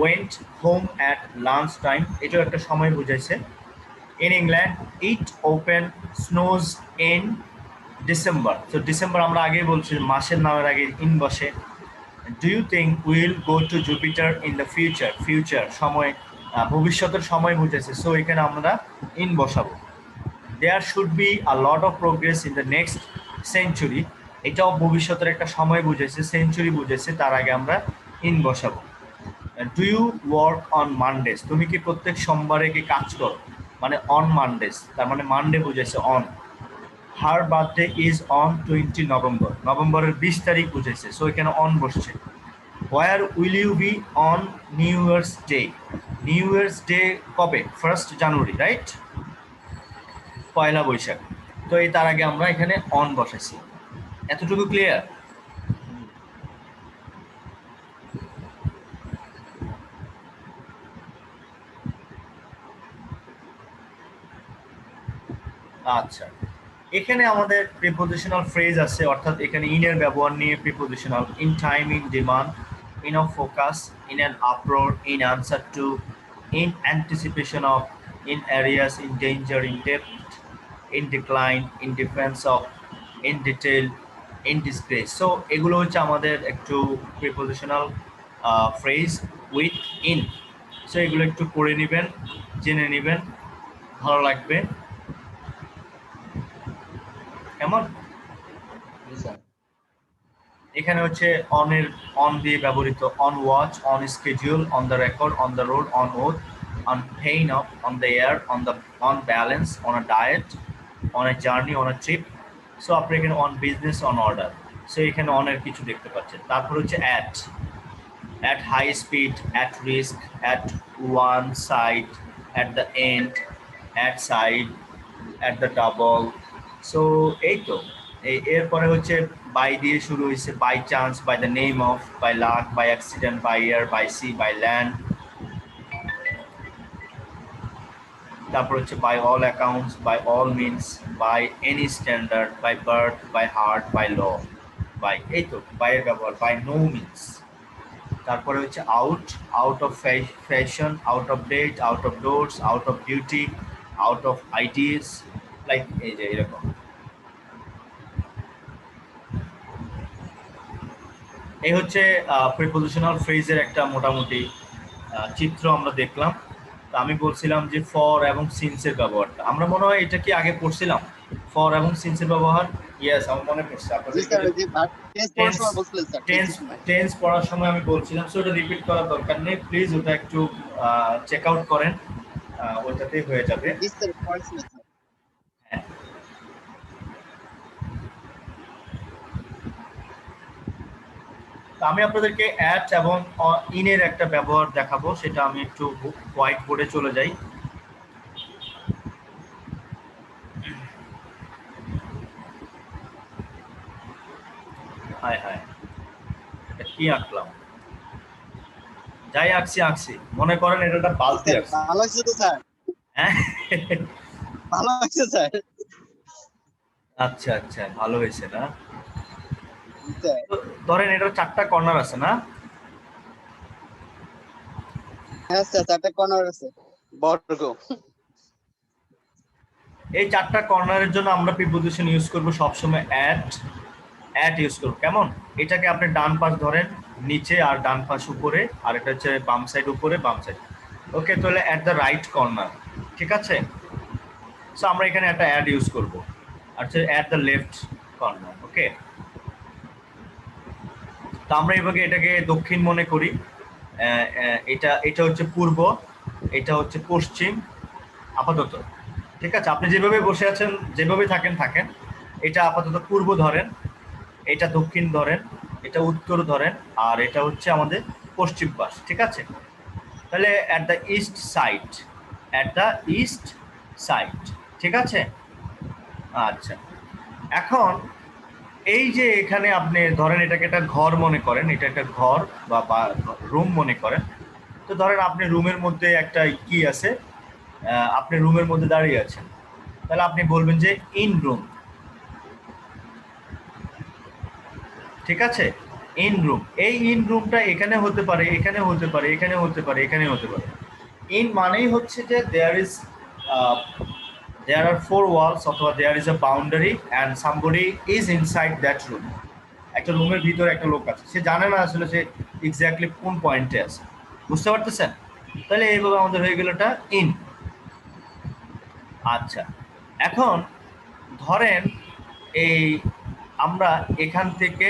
went home at lunch time, এটাও একটা সময় বুঝাইছে। In England, it open snows in December. So December আমরা আগেই বলছি, মাসের নামের আগে ইন বসে। Do you think we'll go to Jupiter in the future? Future সময়, ভবিষ্যতের সময় বুঝেছে, সো এখানে আমরা ইন বসাবো। There should be a lot of progress in the next century, এটাও ভবিষ্যতের একটা সময় বুঝেছে, সেঞ্চুরি বুঝেছে, তার আগে আমরা ইন বসাবো। Do you work on Mondays? তুমি কি প্রত্যেক সোমবারে কি কাজ করো? মানে অন মানডেস, তার মানে মানডে বুঝেছে on. Her birthday is on 20 November, নভেম্বরের 20 তারিখ বুঝেছে, সো এখানে অন বসছে। Where will you be on New Year's day? New Year's day কবে? 1st জানুয়ারি, রাইট? পয়লা বৈশাখ। তো এই তার আগে আমরা এখানে অন বসাইছি। এতটুকু ক্লিয়ার? আচ্ছা, এখানে আমাদের প্রিপোজিশনাল ফ্রেজ আছে, অর্থাৎ এখানে ইনের ব্যবহার নিয়ে prepositional. In time, in demand, in of focus, in an uproar, in answer to, in anticipation of, in Arias, in danger, in depth, in decline, in defence of, in detail, in disgrace. So এগুলো হচ্ছে আমাদের একটু prepositional phrase with in. So এগুলো একটু পড়ে নেবেন, জেনে নেবেন, ভালো লাগবে। কেমন? জি স্যার। এখানে হচ্ছে অনের, অন দিয়ে ব্যবহৃত on watch, on schedule, on the record, on the road, on oath, on pain of, on the air, on balance, on a diet, on a journey, on a trip. So আপনি এখানে on business, on order. So এখানে অনের কিছু দেখতে পাচ্ছেন। তারপর হচ্ছে at high speed, at risk, at one side, at the end, at side, at the double. So এই তো এরপরে হচ্ছে বাই দিয়ে শুরু হয়েছে, by chance, by the name of, by luck, by accident, by air, by sea, by land. তারপর হচ্ছে by all accounts, by all means, by any standard, by birth, by heart, by law, by, এই তো বাইয়ের ব্যবহার, by no means. তারপরে হচ্ছে out, out of fashion, out of date, out of doors, out of duty, out of ideas, like এই যে এরকম। এই হচ্ছে প্রিপোজিশনাল ফ্রেজের একটা মোটামুটি চিত্র আমরা দেখলাম। তো আমি বলছিলাম যে ফর এবং সিন্সের ব্যবহারটা আমরা মনে হয় এটা কি আগে পড়ছিলাম, ফর এবং সিন্সের ব্যবহার। ইয়েস, আমার মনে পড়ছে জি স্যার, আপনাদের ওই যে টেন্স পড়ার সময় বলছিলেন স্যার, টেন্স টেন্সের সময়। টেন্স পড়ার সময় আমি বলছিলাম। সো ওটা রিপিট করার দরকার নেই, প্লিজ ওটা একটু চেক আউট করেন, ওইটাতেই হয়ে যাবে। জি স্যার, পড়াইছিলেন স্যার। হ্যাঁ। তো আমি আপনাদেরকে অ্যাট এবং ইনের একটা ব্যবহার দেখাবো, সেটা আমি একটু হোয়াইট বোর্ডে চলে যাই। হায় হায়, এটা কি আঁকলাম? যাই আঁকছি মনে করেন এটা একটা বালতি স্যার আঁকছি। ভালো হয়েছে তো স্যার, হ্যাঁ, ভালো হয়েছে স্যার। আচ্ছা আচ্ছা, ভালো হয়েছে না? জি স্যার। তো ধরেন এটার 4টা কর্নার আছে না? হ্যাঁ স্যার, 4টা কর্নার আছে, বর্গ। এই 4টা কর্নারের জন্য আমরা প্রিপোজিশন ইউজ করব সবসময় অ্যাট ইউজ করব। কেমন? এটাকে আপনি ডান পাশ ধরেন নিচে, আর ডান পাশ উপরে, আর এটা হচ্ছে বাম সাইড উপরে, বাম সাইড। ওকে, তাহলে অ্যাট দ্য রাইট কর্নার, ঠিক আছে? সো আমরা এখানে একটা অ্যাড ইউজ করব, আর হচ্ছে অ্যাট দ্য লেফট কর্নার। ওকে, তো আমরা এভাবে এটাকে দক্ষিণ মনে করি। এটা হচ্ছে পূর্ব, এটা হচ্ছে পশ্চিম আপাতত, ঠিক আছে? আপনি যেভাবে বসে আছেন, যেভাবে থাকেন, এটা আপাতত পূর্ব ধরেন, এটা দক্ষিণ ধরেন, এটা উত্তর ধরেন, আর এটা হচ্ছে আমাদের পশ্চিম পাশ, ঠিক আছে? তাহলে at the east side, at the east side, ঠিক আছে? আচ্ছা, এখন এই যে এখানে আপনি ধরেন এটাকে একটা ঘর মনে করেন, এটা একটা ঘর বা রুম মনে করেন। তো ধরেন আপনি রুমের মধ্যে একটা কি আছে, আপনি রুমের মধ্যে দাঁড়িয়ে আছেন, তাহলে আপনি বলবেন যে ইন রুম, ঠিক আছে? In room. এই ইন রুমটা এখানে হতে পারে, এখানে হতে পারে, এখানে হতে পারে, এখানে হতে পারে। ইন মানেই হচ্ছে যে দেয়ার আর 4 ওয়ালস, অথবা there is a boundary and somebody is inside that room. একটা রুমের ভিতরে একটা লোক আছে, সে জানে না আসলে সে এক্স্যাক্টলি কোন পয়েন্টে আছে, বুঝতে পারতেছেন? তাহলে এইভাবে আমাদের হয়ে গেল এটা ইন। আচ্ছা, এখন ধরেন এই আমরা এখান থেকে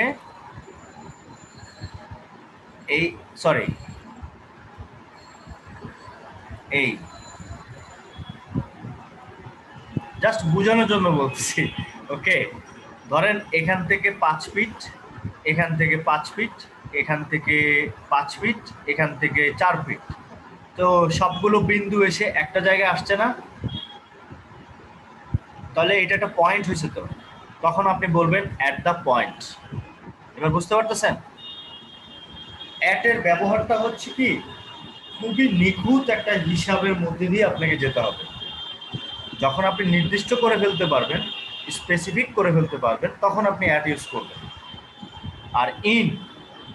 এই সরি এই জাস্ট বোঝানোর জন্য বলছি। ওকে, ধরেন এখান থেকে 5 ফিট, এখান থেকে 5 ফিট, এখান থেকে 5 ফিট, এখান থেকে 4 ফিট। তো সবগুলো বিন্দু এসে একটা জায়গায় আসছে না? তাহলে এটা একটা পয়েন্ট হয়েছে। তো তখন আপনি বলবেন অ্যাট দ্য পয়েন্ট। এবার বুঝতে পারতেছেন? অ্যাট এর ব্যবহারটা হচ্ছে কি, খুবই নিখুঁত একটা হিসাবের মধ্যে দিয়ে আপনাকে যেতে হবে। যখন আপনি নির্দিষ্ট করে ফেলতে পারবেন, স্পেসিফিক করে ফেলতে পারবেন, তখন আপনি অ্যাট ইউজ করবেন। আর ইন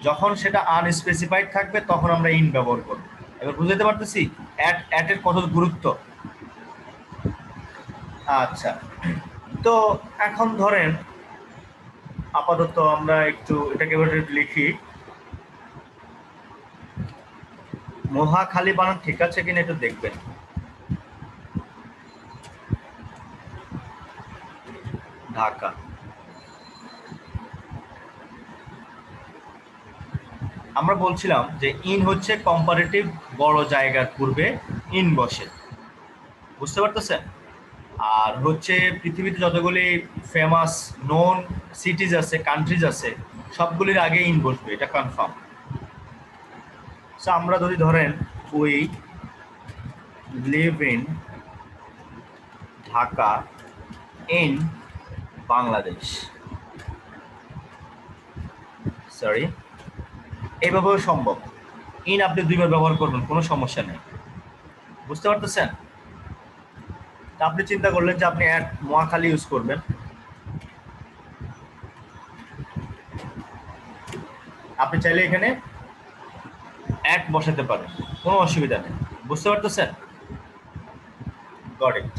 যখন সেটা আনস্পেসিফাইড থাকবে তখন আমরা ইন ব্যবহার করব। এবার বুঝতে পারতেছি অ্যাটের কত গুরুত্ব। আচ্ছা, তো এখন ধরেন আপাতত আমরা একটু এটাকে লিখি, মহাখালী বানান ঠিক আছে কিনা একটু দেখবেন। ঢাকা। আমরা বলছিলাম যে ইন হচ্ছে কম্পারেটিভ বড় জায়গার পূর্বে ইন বসে, বুঝতে পারতেছেন? আর হচ্ছে পৃথিবীতে যতগুলি ফেমাস নোন সিটিজ আছে, কান্ট্রিজ আছে, সবগুলির আগে ইন বসবে, এটা কনফার্ম। সো আমরা যদি ধরেন we live in Dhaka in Bangladesh, sorry, এইভাবেও সম্ভব। ইন আপনি দুইবার ব্যবহার করবেন, কোনো সমস্যা নেই, বুঝতে পারতেছেন? তা আপনি চিন্তা করলেন যে আপনি অ্যাট মহাখালী ইউজ করবেন, আপনি চাইলে এখানে অ্যাট বসাতে পারেন, কোনো অসুবিধা নেই, বুঝতে পারতেছেন? Got it.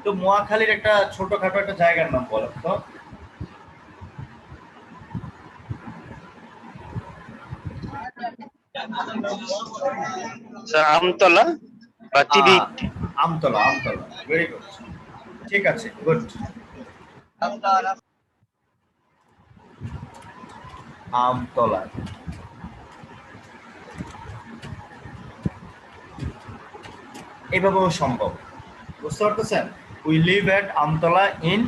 তো মহাখালীর একটা ছোটখাটো একটা জায়গার নাম বলেন তো। স্যার আমতলা বা TV. Amtala, Amtala, very good, ঠিক আছে, গুড। আমতলা, এইভাবেও সম্ভব, বুঝতে পারতেছেন? We live at Amtala in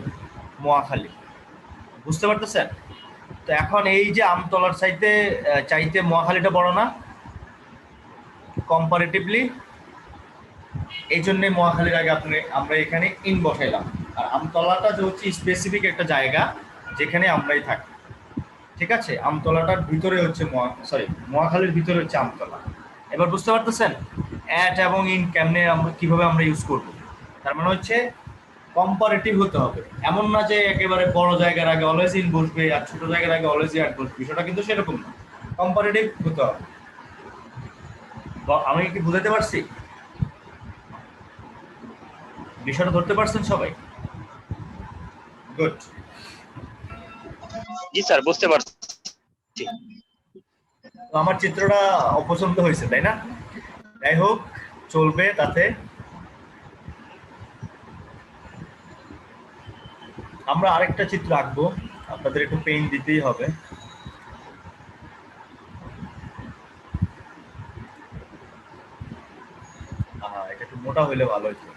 Mohakhali, বুঝতে পারতেছেন? তো এখন এই যে আমতলার চাইতে মহাখালীটা বড় না কম্পারেটিভলি, এই জন্যে মহাখালীর আগে আমরা এখানে ইন বসাইলাম। আর আমতলাটা যে হচ্ছে স্পেসিফিক একটা জায়গা যেখানে আমরাই থাকি, ঠিক আছে? আমতলাটার ভিতরে হচ্ছে মহাখালীর ভিতরে হচ্ছে আমতলা। এবার বুঝতে পারতেছেন অ্যাট এবং ইন কেমনে কিভাবে আমরা ইউজ করব? তার মানে হচ্ছে কম্পারেটিভ হতে হবে, এমন না যে একেবারে বড় জায়গার আগে অলওয়েজ ইন বসবে আর ছোট জায়গার আগে অলওয়েজ অ্যাট বসবে, বিষয়টা কিন্তু সেরকম না, কম্পারেটিভ হতে হবে। আমি কি বুঝাতে পারছি? বিষয়টা ধরতে পারছেন সবাই? গুড। জি স্যার, বুঝতে পারছি। তো আমার চিত্রটা অপছন্দ হয়েছে তাই না? যাই হোক, চলবে তাতে। আমরা আরেকটা চিত্র আঁকবো, আপনাদের একটু পেইন্ট দিতেই হবে। এটা একটু মোটা হইলে ভালো হতো।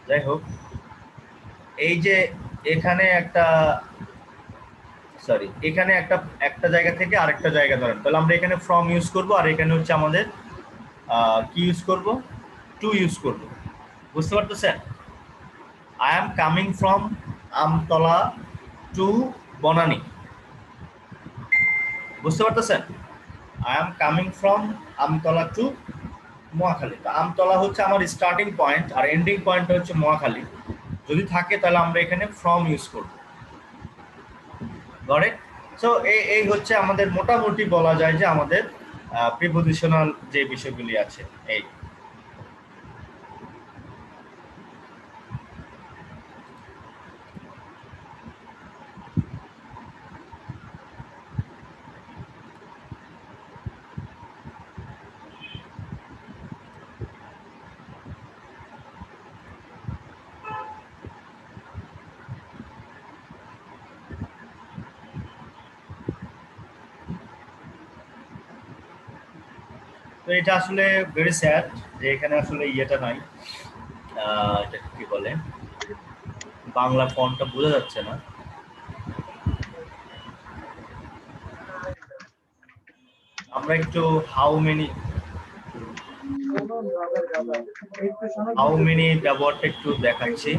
যাই হোক, এই যে এখানে একটা জায়গা থেকে আরেকটা জায়গা ধরেন, তাহলে আমরা এখানে ফ্রম ইউজ করব, আর এখানে হচ্ছে আমাদের কি ইউজ করব? টু ইউজ করব, বুঝতে পারতেছেন? I am coming from Amtala to Banani, বুঝতে পারতেছেন? I am coming from Amtala to Mahakhali. তো আমতলা হচ্ছে আমার স্টার্টিং পয়েন্ট আর এন্ডিং পয়েন্ট হচ্ছে মহাখালী। যদি থাকে তাহলে আমরা এখানে ফ্রম ইউজ করব, গট ইট? সো এই হচ্ছে আমাদের মোটামুটি বলা যায় যে আমাদের প্রিপোজিশনাল যে বিষয়গুলি আছে। এই তো এটা আসলে ভেরি স্যাড যে এখানে আসলে ইয়েটা নাই, এটা কি বলে, বাংলা ফন্টটা বোঝা যাচ্ছে না। আমরা একটু হাউ মেনি ব্যবহারটা একটু দেখাচ্ছি।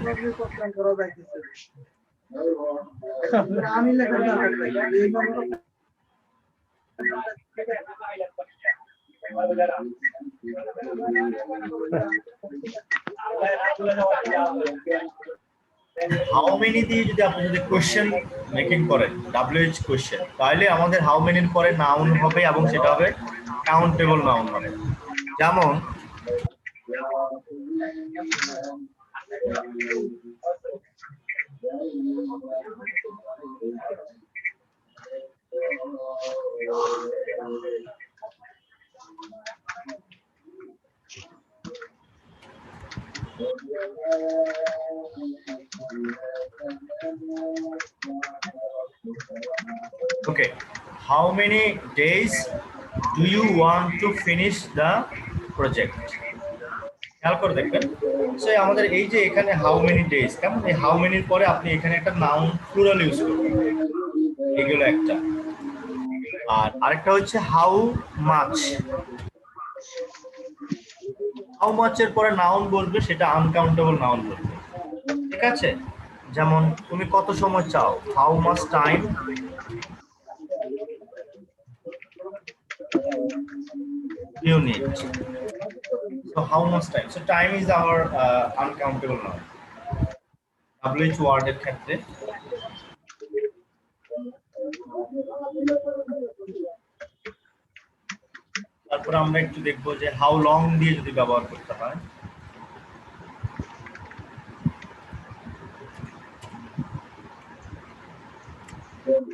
হাউ মেনি দিয়ে আপনি কোশ্চেন মেকিং করেন WH কোশ্চেন, তাহলে আমাদের হাউ মেনির পরে নাউন হবে এবং সেটা হবে কাউন্টেবল নাউন হবে। যেমন okay, how many days do you want to finish the project? খেয়াল করে দেখবেন। সো আমাদের এই যে এখানে হাউ মেনি ডেজ, কেমন এই হাউ মেনির পরে আপনি এখানে একটা নাউন প্লুরাল ইউজ করবেন, এগুলো একটা। আর আরেকটা হচ্ছে হাউ মাচ। হাউ মাচ এর পরে নাউন বলবে, সেটা আনকাউন্টেবল নাউন বলবে, ঠিক আছে? যেমন তুমি কত সময় চাও, how much time you need. So how much time? So time is our uncountable noun. WH word এর ক্ষেত্রে তারপর আমরা একটু দেখবো যে হাউ লং দিয়ে যদি ব্যবহার করতে হয়।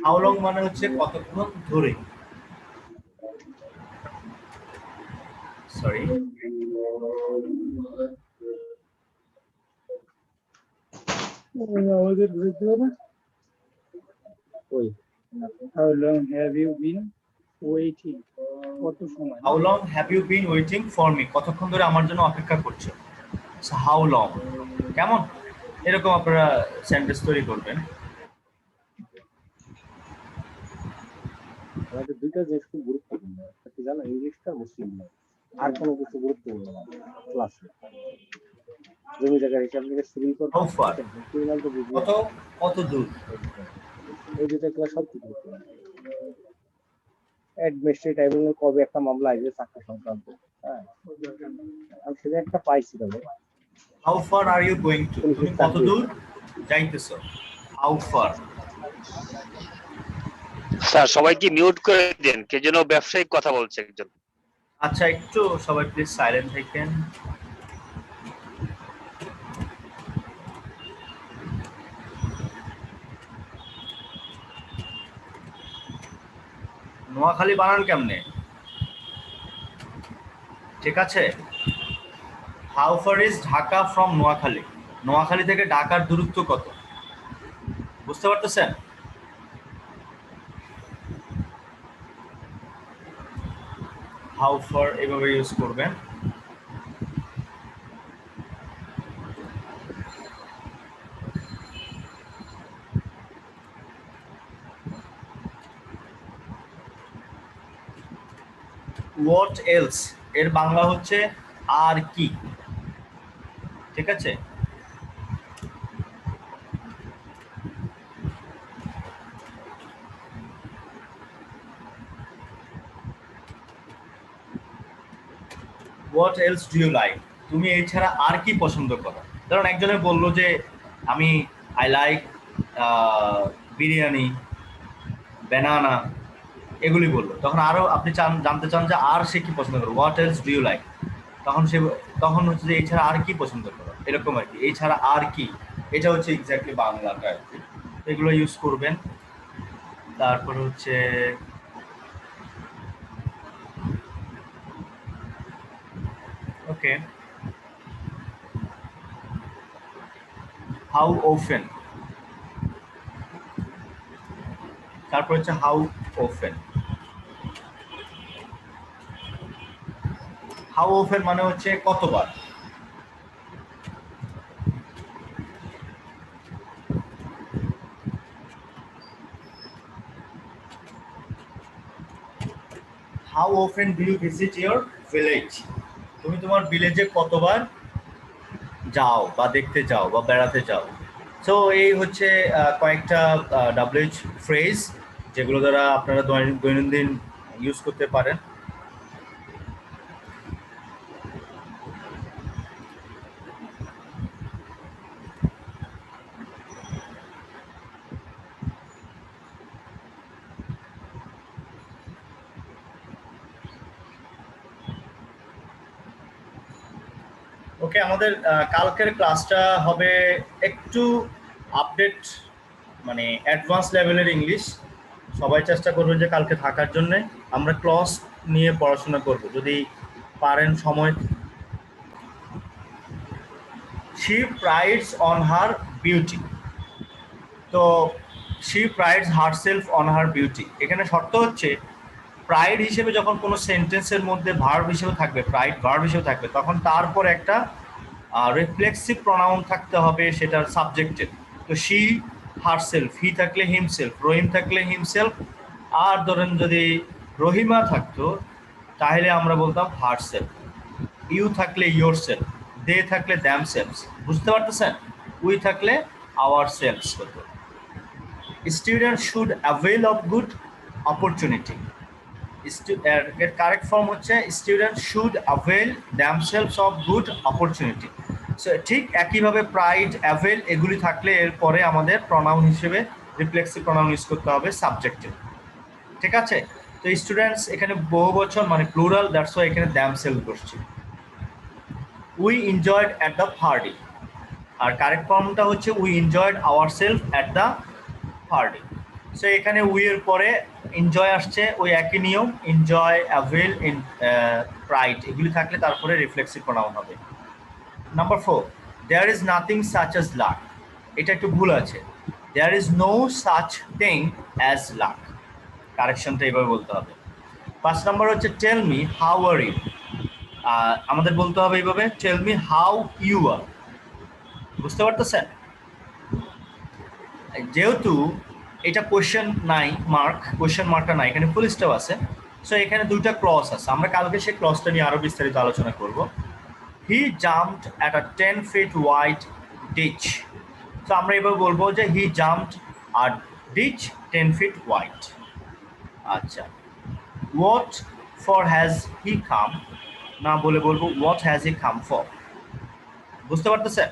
হাউ লং মানে হচ্ছে কতক্ষণ ধরে, সরি আমাদের বুঝতে হবে ওই how long have you been waiting, কত সময়, how long have you been waiting for me, কতক্ষণ ধরে আমার জন্য অপেক্ষা করছো। সো হাউ লং, কেমন এরকম আপনারা সেন্টেন্স তৈরি করবেন। আমাদের দুইটা জিনিস খুব গুরুত্বপূর্ণ, কি জানো, ইংলিশটা মুসলিম না, আর কোনো কিছু গুরুত্বপূর্ণ না ক্লাসে। জমি জায়গার হিসাব থেকে শুরু করতে How far? ক্রিমিনাল তো বুঝি কত কত দূর, এই দুইটা ক্লাস সব কিছু গুরুত্বপূর্ণ। অ্যাডমিনিস্ট্রেটিভ ট্রাইব্যুনালে কবে একটা মামলা আসবে চাকরি সংক্রান্ত, হ্যাঁ আমি সেটা একটা পাইছি। তবে how far are you going to, তুমি কত দূর যাইতেছো, হাউ ফার। স্যার সবাই কি মিউট করে দেন, কে যেন ব্যবসায়িক কথা বলছে একজন। আচ্ছা একটু সবাই প্লিজ সাইলেন্ট থাকেন। নোয়াখালী বানান কেমনে, ঠিক আছে? How far is Dhaka from Noakhali, Noakhali থেকে ঢাকার দূরত্ব কত, বুঝতে পারতেছেন? হাউ ফার এভাবে ইউজ করবেন। হোয়াট এলস এর বাংলা হচ্ছে আর কি, ঠিক আছে? What else do you like, তুমি এছাড়া আর কি পছন্দ করো? ধরুন একজনে বললো যে আমি আই লাইক বিরিয়ানি, ব্যানানা, এগুলি বললো। তখন আরো আপনি জানতে চান যে আর সে কি পছন্দ করে, what else do you like, তখন হচ্ছে যে এছাড়া আর কি পছন্দ করো, এরকম আর কি। এছাড়া আর কি, এটা হচ্ছে এক্স্যাক্টলি বাংলাটা আর কি। এগুলো ইউজ করবেন। তারপর হচ্ছে ওকে, হাউ ওফেন, তারপর হচ্ছে হাউ ওফেন। হাউ ওফেন মানে হচ্ছে কতবার। How often do you visit your village, তুমি তোমার ভিলেজে কতবার যাও বা দেখতে যাও বা বেড়াতে যাও। সো এই হচ্ছে কয়েকটা WH ফ্রেজ যেগুলো দ্বারা আপনারা দৈনন্দিন ইউজ করতে পারেন। ওকে, আমাদের কালকের ক্লাসটা হবে একটু আপডেট, মানে অ্যাডভান্স লেভেলের ইংলিশ। সবাই চেষ্টা করবে যে কালকে থাকার জন্য। আমরা ক্লজ নিয়ে পড়াশোনা করব যদি পারেন সময়। She prides on her beauty. তো she prides herself on her beauty, এখানে শর্ত হচ্ছে প্রাইড হিসেবে যখন কোনো সেন্টেন্সের মধ্যে ভার্ব হিসেবে থাকবে, প্রাইড ভার্ব হিসেবে থাকবে, তখন তারপর একটা রিফ্লেক্সিভ প্রোনাউন থাকতে হবে সেটার সাবজেক্টের। তো শি হারসেলফ, হি থাকলে হিমসেলফ, রহিম থাকলে হিমসেলফ, আর ধরেন যদি রহিমা থাকতো তাহলে আমরা বলতাম হারসেলফ, ইউ থাকলে ইয়োর সেলফ, দে থাকলে দ্যাম সেলফস, বুঝতে পারতেছেন? উই থাকলে আওয়ার সেলফস হতো। Student should avail of good opportunity, এর কারেক্ট ফর্ম হচ্ছে student should avail themselves of good opportunity. So ঠিক একইভাবে প্রাইড, অ্যাভেল এগুলি থাকলে এরপরে আমাদের প্রনাউন হিসেবে রিফ্লেক্সিভ প্রনাউন ইউজ করতে হবে সাবজেক্টে, ঠিক আছে? তো স্টুডেন্টস এখানে বহু বচন মানে প্লুরাল, দ্যাটস ওয়াই এখানে দ্যামসেলভ বসছে। We enjoyed at the party, আর কারেক্ট ফর্মটা হচ্ছে we enjoyed our self at the party. So এখানে উই এর পরে এনজয় আসছে, ওই একই নিয়ম, এনজয়, অ্যাভেল, প্রাইড এগুলি থাকলে তারপরে রিফ্লেক্সিভ প্রোনাউন হবে। Number 4, there is nothing such as luck, এটা একটু ভুল আছে, there is no such thing as luck, কারেকশনটা এইভাবে বলতে হবে। 5 নাম্বার হচ্ছে tell me how are you, আমাদের বলতে হবে এইভাবে, tell me how you are, বুঝতে পারতেছেন? যেহেতু এটা কোয়েশ্চেন নাই, কোয়েশ্চেন মার্কটা নাই, এখানে ফুল স্টপ আছে। সো এখানে দুইটা ক্লজ আছে, আমরা কালকে সেই ক্লজটা নিয়ে আরো বিস্তারিত আলোচনা করব। He jumped at a 10 feet wide ditch, তো আমরা এভাবে বলবো যে হি জাম্পড আর ডিচ 10 feet wide। আচ্ছা, what for has he come, না বলে বলবো what has he come for, বুঝতে পারতেছেন?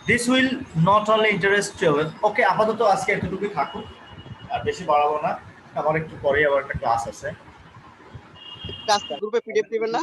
This will not only interest children. ওকে, আপাতত আজকে এতটুকুই থাকুক, আর বেশি বাড়াবো না, আমার একটু পরে আবার একটা ক্লাস আছে। গ্রুপে পিডিএফ দিবেন না?